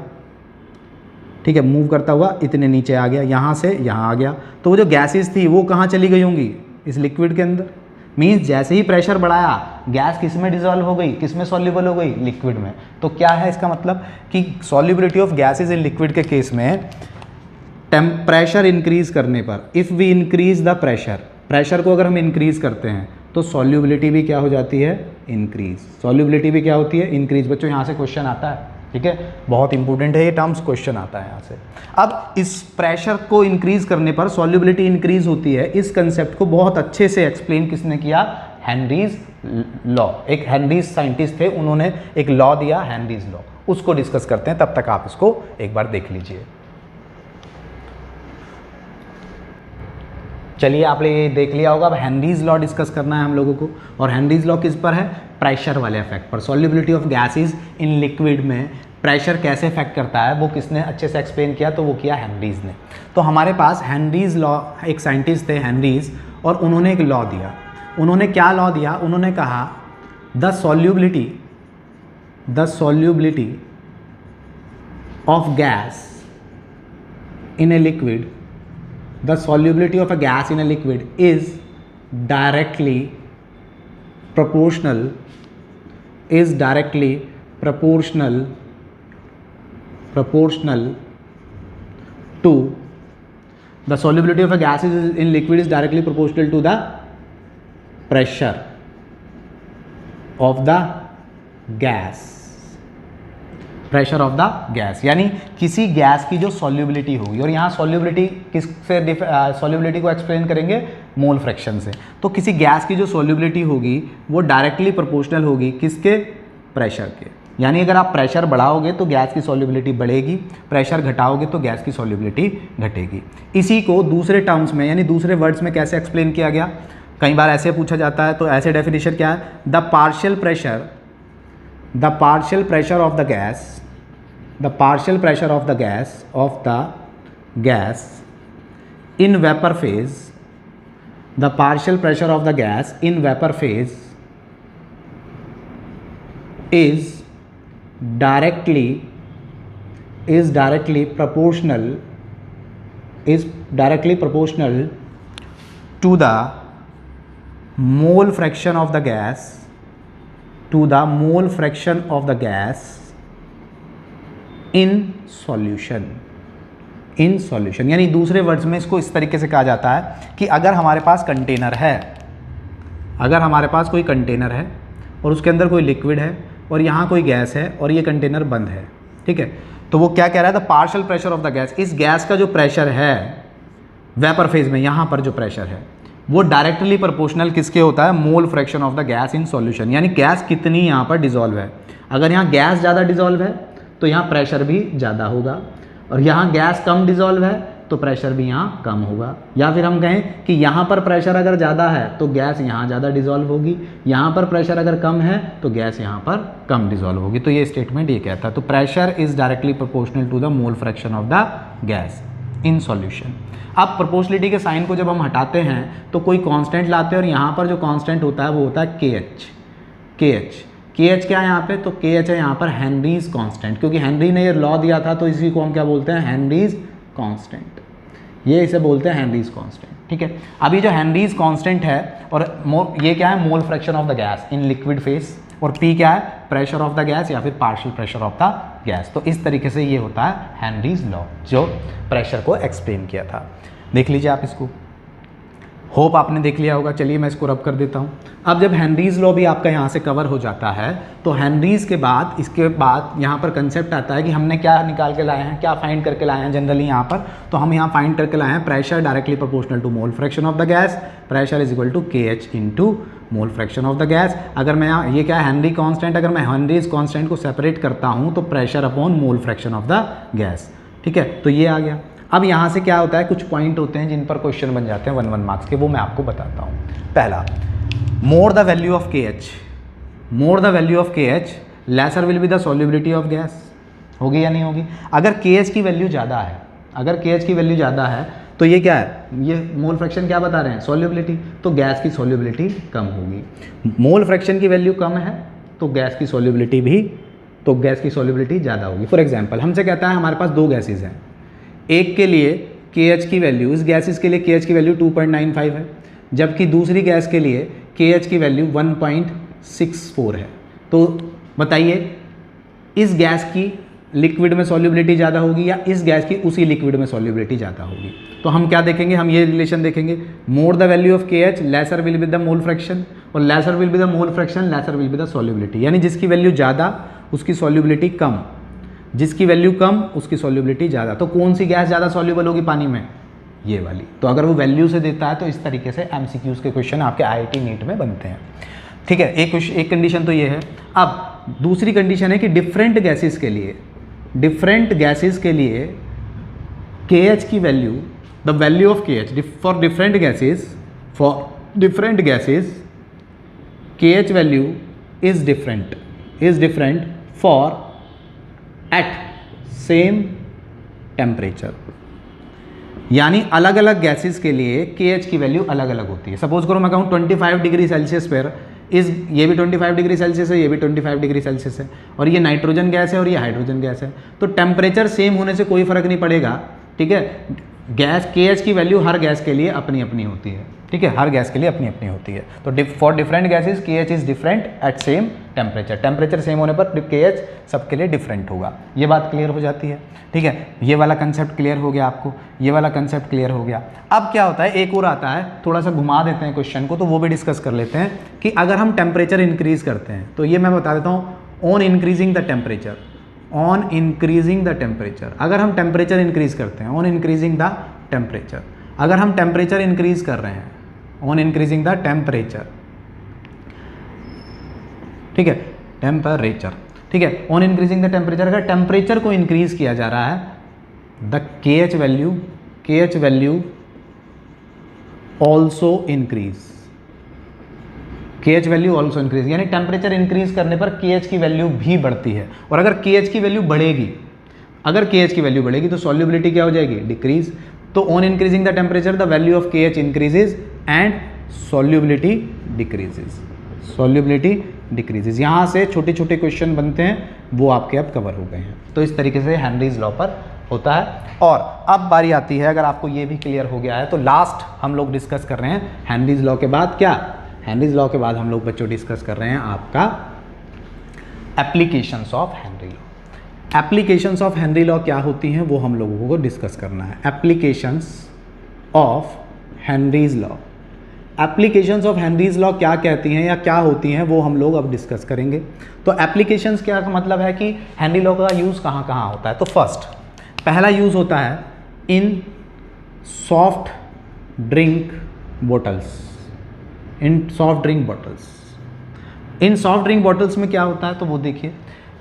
ठीक है, मूव करता हुआ इतने नीचे आ गया, यहाँ से यहाँ आ गया। तो वो जो गैसेस थी वो कहाँ चली गई होंगी, इस लिक्विड के अंदर। मीन्स जैसे ही प्रेशर बढ़ाया गैस किस में डिजॉल्व हो गई, किस में सॉल्युबल हो गई, लिक्विड में। तो क्या है इसका मतलब कि solubility of gases in liquid के केस में प्रेशर इंक्रीज करने पर, if we increase the pressure, pressure को अगर हम इंक्रीज करते हैं तो सॉल्युबिलिटी भी क्या हो जाती है, इंक्रीज। सॉल्युबिलिटी भी क्या होती है, इंक्रीज। बच्चों यहाँ से क्वेश्चन आता है, ठीक है, बहुत इंपॉर्टेंट है ये टर्म्स, क्वेश्चन आता है यहाँ से। अब इस प्रेशर को इंक्रीज करने पर सॉल्युबिलिटी इंक्रीज होती है, इस कंसेप्ट को बहुत अच्छे से एक्सप्लेन किसने किया, हेनरीज लॉ। एक हेनरीज साइंटिस्ट थे, उन्होंने एक लॉ दिया, हेनरीज लॉ, उसको डिस्कस करते हैं। तब तक आप इसको एक बार देख लीजिए। चलिए, आपने ये देख लिया होगा। अब हेनरीज लॉ डिस्कस करना है हम लोगों को, और हेनरीज लॉ किस पर है, प्रेशर वाले इफेक्ट पर। Solubility of gases in liquid में प्रेशर कैसे इफेक्ट करता है वो किसने अच्छे से एक्सप्लेन किया, तो वो किया हेनरीज ने। तो हमारे पास हेनरीज लॉ, एक साइंटिस्ट थे हेनरीज, और उन्होंने एक लॉ दिया। उन्होंने क्या लॉ दिया, उन्होंने कहा the solubility of gas in a liquid, the solubility of a gas in a liquid is directly proportional to the solubility of a gas in liquid is directly proportional to the pressure of the gas, pressure of the gas. यानी किसी gas की जो solubility होगी, और यहाँ solubility किससे, solubility को explain करेंगे मोल फ्रैक्शन से। तो किसी गैस की जो सॉल्युबिलिटी होगी वो डायरेक्टली प्रोपोर्शनल होगी किसके, प्रेशर के। यानी अगर आप प्रेशर बढ़ाओगे तो गैस की सॉल्युबिलिटी बढ़ेगी, प्रेशर घटाओगे तो गैस की सॉल्युबिलिटी घटेगी। इसी को दूसरे टर्म्स में, यानी दूसरे वर्ड्स में कैसे एक्सप्लेन किया गया, कई बार ऐसे पूछा जाता है। तो ऐसे डेफिनेशन क्या है, the partial pressure of the gas in vapor phase, the partial pressure of the gas in vapor phase is directly proportional to the mole fraction of the gas, in solution। यानी दूसरे words में इसको इस तरीके से कहा जाता है कि अगर हमारे पास कंटेनर है, अगर हमारे पास कोई कंटेनर है और उसके अंदर कोई लिक्विड है और यहाँ कोई गैस है और ये कंटेनर बंद है, ठीक है, तो वो क्या कह रहा है, the partial pressure of the gas, इस गैस का जो प्रेशर है वेपर फेज में, यहाँ पर जो प्रेशर है वो डायरेक्टली प्रोपोर्शनल किसके होता है, मोल fraction of the gas in solution, यानी गैस कितनी यहाँ पर डिजोल्व है। अगर यहाँ गैस ज़्यादा डिजोल्व है तो यहाँ प्रेशर भी ज़्यादा होगा, और यहाँ गैस कम डिजोल्व है तो प्रेशर भी यहाँ कम होगा। या फिर हम कहें कि यहाँ पर प्रेशर अगर ज़्यादा है तो गैस यहाँ ज़्यादा डिजोल्व होगी, यहाँ पर प्रेशर अगर कम है तो गैस यहाँ पर कम डिजोल्व होगी। तो ये स्टेटमेंट ये कहता है। तो pressure is directly proportional to the mole fraction of the gas in solution. अब प्रोपोर्शनलिटी के साइन को जब हम हटाते हैं तो कोई कांस्टेंट लाते हैं, और यहाँ पर जो कांस्टेंट होता है वो होता है के एच क्या है यहाँ पे, तो के एच है यहाँ पर हेनरीज कांस्टेंट, क्योंकि हेनरी ने ये लॉ दिया था तो इसी को हम क्या बोलते हैं, हेनरीज कांस्टेंट। ये इसे बोलते हैं हेनरीज कांस्टेंट, ठीक है। अभी जो हेनरीज कांस्टेंट है, और ये क्या है, मोल fraction of the gas in liquid phase, और P क्या है, प्रेशर ऑफ द गैस या फिर partial pressure of the gas. तो इस तरीके से ये होता है हेनरीज लॉ, जो प्रेशर को एक्सप्लेन किया था। देख लीजिए आप इसको, होप आपने देख लिया होगा। चलिए मैं इसको रब कर देता हूँ। अब जब हेनरीज लॉ भी आपका यहाँ से कवर हो जाता है तो हेनरीज के बाद इसके बाद यहाँ पर कंसेप्ट आता है कि हमने क्या निकाल के लाए हैं, क्या फाइंड करके लाए हैं जनरली यहाँ पर। तो हम यहाँ फाइंड करके लाए हैं pressure directly proportional to mole fraction of the gas, pressure is equal to K H into mole fraction of the gas. अगर मैं यहाँ ये क्या है, हेनरी कांस्टेंट, अगर मैं हेनरीज कांस्टेंट को सेपरेट करता हूँ तो pressure upon mole fraction of the gas, ठीक है। तो ये आ गया। अब यहाँ से क्या होता है, कुछ पॉइंट होते हैं जिन पर क्वेश्चन बन जाते हैं 1-1 मार्क्स के, वो मैं आपको बताता हूँ। पहला, more the value of K H, more the value of K H lesser will be the solubility of gas. होगी या नहीं होगी? अगर के एच की वैल्यू ज़्यादा है, अगर के एच की वैल्यू ज़्यादा है तो ये क्या है, ये मोल फ्रैक्शन क्या बता रहे हैं, सॉल्युबिलिटी, तो गैस की सॉल्युबिलिटी कम होगी। मोल फ्रैक्शन की वैल्यू कम है तो गैस की सॉल्युबिलिटी भी, तो गैस की सॉल्युबिलिटी ज़्यादा होगी। फॉर एग्जांपल हमसे कहता है हमारे पास दो गैसेज हैं, एक के लिए के एच की वैल्यू, इस गैसेज के लिए के एच की वैल्यू 2.95 है, जबकि दूसरी गैस के लिए के एच की वैल्यू 1.64 है। तो बताइए इस गैस की लिक्विड में सॉल्युबिलिटी ज़्यादा होगी या इस गैस की उसी लिक्विड में सॉल्युबिलिटी ज़्यादा होगी? तो हम क्या देखेंगे, हम ये रिलेशन देखेंगे, more the value of K H lesser will be the mole fraction, और lesser will be the mole fraction lesser will be the solubility. यानी जिसकी वैल्यू ज़्यादा उसकी सॉल्युबिलिटी कम, जिसकी वैल्यू कम उसकी सॉल्युबिलिटी ज़्यादा। तो कौन सी गैस ज़्यादा सॉल्युबल होगी पानी में? ये वाली। तो अगर वो वैल्यू से देता है तो इस तरीके से एमसीक्यूज़ के क्वेश्चन आपके आईआईटी नीट में बनते हैं, ठीक है। एक कंडीशन तो ये है। अब दूसरी कंडीशन है कि डिफरेंट गैसेस के लिए, डिफरेंट गैसेस के लिए के एच की value, the value of K H for different gases, for different gases K H value is different for at same temperature. यानी अलग अलग गैसेस के लिए के एच की वैल्यू अलग अलग होती है। सपोज करो मैं कहूँ 25 डिग्री सेल्सियस पर ये भी 25 डिग्री सेल्सियस है, ये भी 25 डिग्री सेल्सियस है, और ये नाइट्रोजन गैस है और ये हाइड्रोजन गैस है। तो टेम्परेचर सेम होने से कोई फर्क नहीं पड़ेगा, ठीक है। गैस के एच की वैल्यू हर गैस के लिए अपनी अपनी होती है, ठीक है, हर गैस के लिए अपनी अपनी होती है। तो for different gases K H is different at same temperature, temperature same होने पर के एच सबके लिए डिफरेंट होगा। ये बात क्लियर हो जाती है, ठीक है। ये वाला कंसेप्ट क्लियर हो गया आपको, ये वाला कंसेप्ट क्लियर हो गया। अब क्या होता है, एक और आता है, थोड़ा सा घुमा देते हैं क्वेश्चन को, तो वो भी डिस्कस कर लेते हैं कि अगर हम टेम्परेचर इंक्रीज करते हैं, तो ये मैं बता देता हूँ, on increasing the temperature, on increasing the temperature, अगर हम टेम्परेचर इंक्रीज करते हैं, ऑन इंक्रीजिंग द टेम्परेचर, अगर हम टेम्परेचर इंक्रीज कर रहे हैं, ऑन इंक्रीजिंग द टेम्परेचर, ठीक है, टेम्परेचर, ठीक है, ऑन इंक्रीजिंग द टेम्परेचर, अगर टेम्परेचर को इंक्रीज किया जा रहा है, द के एच वैल्यू ऑल्सो इंक्रीज, के एच वैल्यू ऑल्सो इंक्रीज, यानी टेम्परेचर इंक्रीज करने पर के एच की वैल्यू भी बढ़ती है। और अगर के एच की वैल्यू बढ़ेगी, अगर के एच की वैल्यू बढ़ेगी तो सॉल्युबिलिटी क्या हो जाएगी, डिक्रीज। तो on increasing the temperature the value of K H increases and solubility decreases, solubility decreases. यहाँ से छोटे छोटे क्वेश्चन बनते हैं, वो आपके अब कवर हो गए हैं। तो इस तरीके से हेनरीज लॉ पर होता है। और अब बारी आती है, अगर आपको ये भी क्लियर हो गया है तो लास्ट हम लोग डिस्कस कर रहे हैं हेनरीज लॉ के बाद क्या, हेनरीज लॉ के बाद हम लोग बच्चों डिस्कस कर रहे हैं आपका applications of Henry law. Applications of Henry law क्या होती हैं वो हम लोगों को डिस्कस करना है। Applications of Henry's law, applications of Henry's law क्या कहती हैं या क्या होती हैं वो हम लोग अब डिस्कस करेंगे। तो एप्लीकेशंस क्या का मतलब है कि हेनरी लॉ का यूज़ कहाँ कहाँ होता है। तो फर्स्ट, पहला यूज़ होता है इन सॉफ्ट ड्रिंक बॉटल्स, इन सॉफ्ट ड्रिंक बॉटल्स। इन सॉफ्ट ड्रिंक बॉटल्स में क्या होता है, तो वो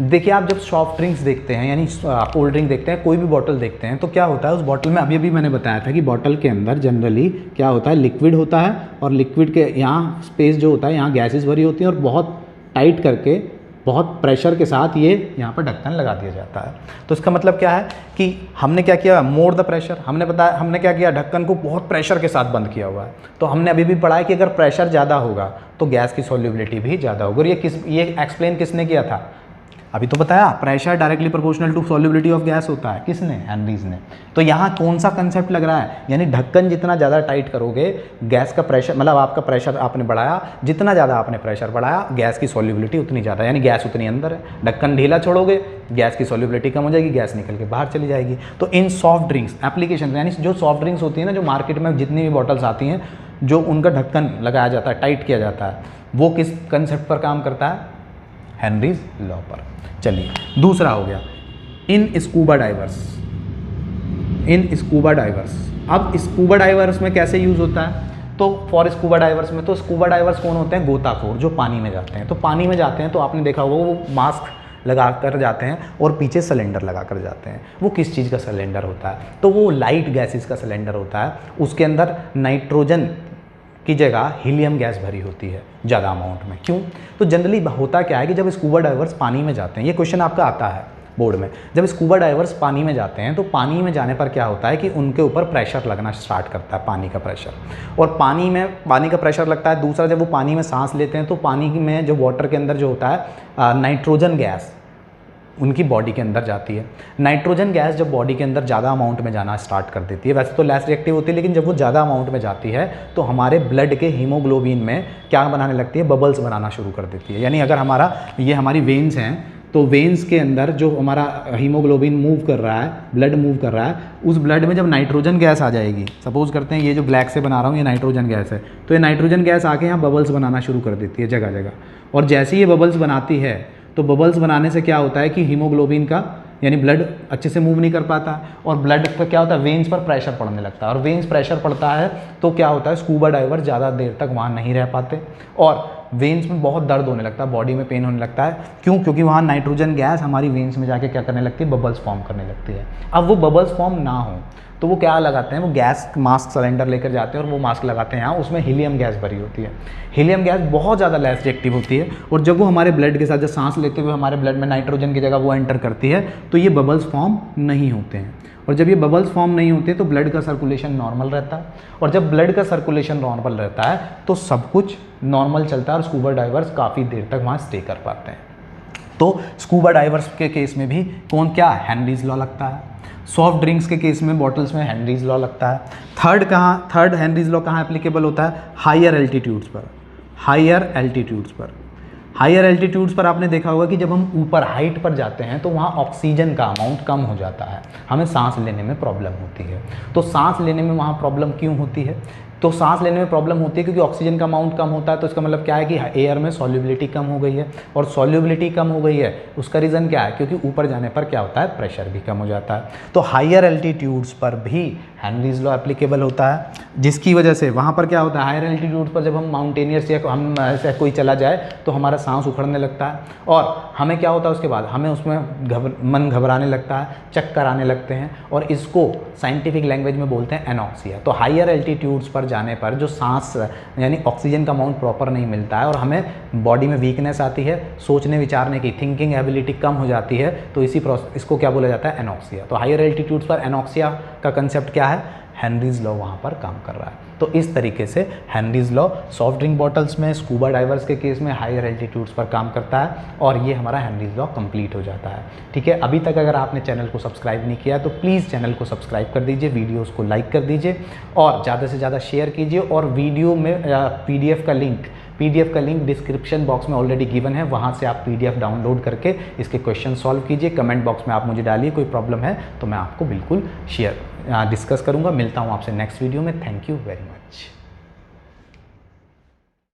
देखिए आप जब सॉफ्ट ड्रिंक्स देखते हैं यानी कोल्ड ड्रिंक देखते हैं, कोई भी बॉटल देखते हैं, तो क्या होता है उस बॉटल में, अभी मैंने बताया था कि बॉटल के अंदर जनरली क्या होता है, लिक्विड होता है, और लिक्विड के यहाँ स्पेस जो होता है, यहाँ गैसेस भरी होती हैं, और बहुत टाइट करके बहुत प्रेशर के साथ ये यहाँ पर ढक्कन लगा दिया जाता है। तो इसका मतलब क्या है कि हमने क्या किया, मोर द प्रेशर, हमने क्या किया, ढक्कन को बहुत प्रेशर के साथ बंद किया हुआ है। तो हमने अभी भी पढ़ा है कि अगर प्रेशर ज़्यादा होगा तो गैस की सॉल्युबिलिटी भी ज़्यादा होगी। और ये एक्सप्लेन किसने किया था, अभी तो बताया, pressure directly proportional to solubility of gas होता है, किसने, हेनरीज ने। तो यहाँ कौन सा कंसेप्ट लग रहा है, यानी ढक्कन जितना ज़्यादा टाइट करोगे, गैस का प्रेशर, मतलब आपका प्रेशर आपने बढ़ाया, जितना ज़्यादा आपने प्रेशर बढ़ाया, गैस की सॉल्युबिलिटी उतनी ज़्यादा, यानी गैस उतनी अंदर है। ढक्कन ढीला छोड़ोगे, गैस की सॉल्युबिलिटी कम हो जाएगी, गैस निकल के बाहर चली जाएगी। तो इन सॉफ्ट ड्रिंक्स एप्लीकेशन, यानी जो सॉफ्ट ड्रिंक्स होती है ना, जो मार्केट में जितनी भी बॉटल्स आती हैं, जो उनका ढक्कन लगाया जाता है, टाइट किया जाता है, वो किस कंसेप्ट पर काम करता है, हेनरीज लॉ पर। चलिए दूसरा हो गया, इन स्कूबा डाइवर्स। अब स्कूबा डाइवर्स में कैसे यूज़ होता है, तो फॉर स्कूबा डाइवर्स में, तो स्कूबा डाइवर्स कौन होते हैं, गोताखोर, जो पानी में जाते हैं। तो पानी में जाते हैं तो आपने देखा होगा वो मास्क लगा कर जाते हैं और पीछे सिलेंडर लगा कर जाते हैं। वो किस चीज़ का सिलेंडर होता है, तो वो लाइट गैसेस का सिलेंडर होता है। उसके अंदर नाइट्रोजन की जगह हीलियम गैस भरी होती है ज़्यादा अमाउंट में। क्यों, तो जनरली होता क्या है कि जब स्कूबा डाइवर्स पानी में जाते हैं, ये क्वेश्चन आपका आता है बोर्ड में, जब स्कूबा डाइवर्स पानी में जाते हैं तो पानी में जाने पर क्या होता है कि उनके ऊपर प्रेशर लगना स्टार्ट करता है, पानी का प्रेशर, और पानी का प्रेशर लगता है। दूसरा, जब वो पानी में सांस लेते हैं तो पानी में जो वाटर के अंदर जो होता है नाइट्रोजन गैस उनकी बॉडी के अंदर जाती है। नाइट्रोजन गैस जब बॉडी के अंदर ज़्यादा अमाउंट में जाना स्टार्ट कर देती है, वैसे तो लेस रिएक्टिव होती है, लेकिन जब वो ज़्यादा अमाउंट में जाती है तो हमारे ब्लड के हीमोग्लोबिन में क्या बनाने लगती है, बबल्स बनाना शुरू कर देती है। यानी अगर हमारी वेन्स हैं, तो वेन्स के अंदर जो हमारा हीमोग्लोबिन मूव कर रहा है, ब्लड मूव कर रहा है, उस ब्लड में जब नाइट्रोजन गैस आ जाएगी, सपोज करते हैं ये जो ब्लैक से बना रहा हूँ ये नाइट्रोजन गैस है, तो ये नाइट्रोजन गैस आके यहाँ बबल्स बनाना शुरू कर देती है जगह जगह। और जैसे ही ये बबल्स बनाती है तो बबल्स बनाने से क्या होता है कि हीमोग्लोबिन का यानी ब्लड अच्छे से मूव नहीं कर पाता, और ब्लड पर क्या होता है, वेन्स पर प्रेशर पड़ने लगता है, और वेन्स प्रेशर पड़ता है तो क्या होता है, स्कूबा डाइवर ज़्यादा देर तक वहाँ नहीं रह पाते, और वेन्स में बहुत दर्द होने लगता है, बॉडी में पेन होने लगता है। क्यों, क्योंकि वहाँ नाइट्रोजन गैस हमारी वेन्स में जाके क्या करने लगती है, बबल्स फॉर्म करने लगती है। अब वो बबल्स फॉर्म ना हो तो वो क्या लगाते हैं, वो गैस मास्क सिलेंडर लेकर जाते हैं और वो मास्क लगाते हैं यहाँ, उसमें हीलियम गैस भरी होती है। हीलियम गैस बहुत ज़्यादा लेस रिएक्टिव होती है, और जब वो हमारे ब्लड के साथ जब सांस लेते हुए हमारे ब्लड में नाइट्रोजन की जगह वो एंटर करती है तो ये बबल्स फॉर्म नहीं होते हैं। और जब ये बबल्स फॉर्म नहीं होते तो ब्लड का सर्कुलेशन नॉर्मल रहता है, और जब ब्लड का सर्कुलेशन नॉर्मल रहता है तो सब कुछ नॉर्मल चलता है और स्कूबा डाइवर्स काफ़ी देर तक वहाँ स्टे कर पाते हैं। तो स्कूबा डाइवर्स के केस में भी हेनरीज लॉ लगता है। सॉफ्ट ड्रिंक्स के केस में, बॉटल्स में हेनरीज लॉ लगता है। थर्ड हेनरीज लॉ कहाँ एप्लीकेबल होता है, हायर एल्टीट्यूड्स पर आपने देखा होगा कि जब हम ऊपर हाइट पर जाते हैं तो वहाँ ऑक्सीजन का अमाउंट कम हो जाता है, हमें सांस लेने में प्रॉब्लम होती है। तो सांस लेने में वहाँ प्रॉब्लम क्यों होती है, तो सांस लेने में प्रॉब्लम होती है क्योंकि ऑक्सीजन का अमाउंट कम होता है। तो इसका मतलब क्या है कि एयर में सॉल्युबिलिटी कम हो गई है, और सॉल्युबिलिटी कम हो गई है उसका रीज़न क्या है, क्योंकि ऊपर जाने पर क्या होता है, प्रेशर भी कम हो जाता है। तो हायर एल्टीट्यूड्स पर भी हेनरीज लॉ एप्लीकेबल होता है, जिसकी वजह से वहाँ पर क्या होता है, हायर एल्टीट्यूड पर जब हम माउंटेनियर्स या हम ऐसे कोई चला जाए तो हमारा सांस उखड़ने लगता है, और हमें क्या होता है उसके बाद, हमें उसमें मन घबराने लगता है, चक्कर आने लगते हैं, और इसको साइंटिफिक लैंग्वेज में बोलते हैं एनॉक्सिया। तो हायर एल्टीट्यूड्स पर जाने पर जो सांस यानी ऑक्सीजन का अमाउंट प्रॉपर नहीं मिलता है और हमें बॉडी में वीकनेस आती है, सोचने विचारने की थिंकिंग एबिलिटी कम हो जाती है, तो इसको क्या बोला जाता है, एनॉक्सिया। तो हायर एल्टीट्यूड्स पर एनॉक्सिया का कंसेप्ट क्या है, हेनरीज लॉ वहाँ पर काम कर रहा है। तो इस तरीके से Henry's law soft drink bottles में, स्कूबा डाइवर्स के केस में हायर एल्टीट्यूड्स पर काम करता है, और ये हमारा हेनरीज लॉ कंप्लीट हो जाता है। ठीक है, अभी तक अगर आपने चैनल को सब्सक्राइब नहीं किया तो प्लीज़ चैनल को सब्सक्राइब कर दीजिए, वीडियोज़ को लाइक कर दीजिए और ज़्यादा से ज़्यादा शेयर कीजिए, और वीडियो में पीडीएफ का लिंक डिस्क्रिप्शन बॉक्स में ऑलरेडी गिवन है, वहाँ से आप पीडीएफ डाउनलोड करके इसके क्वेश्चन सॉल्व कीजिए। कमेंट बॉक्स में आप मुझे डालिए, कोई प्रॉब्लम है तो मैं आपको बिल्कुल डिस्कस करूँगा। मिलता हूँ आपसे नेक्स्ट वीडियो में। Thank you very much.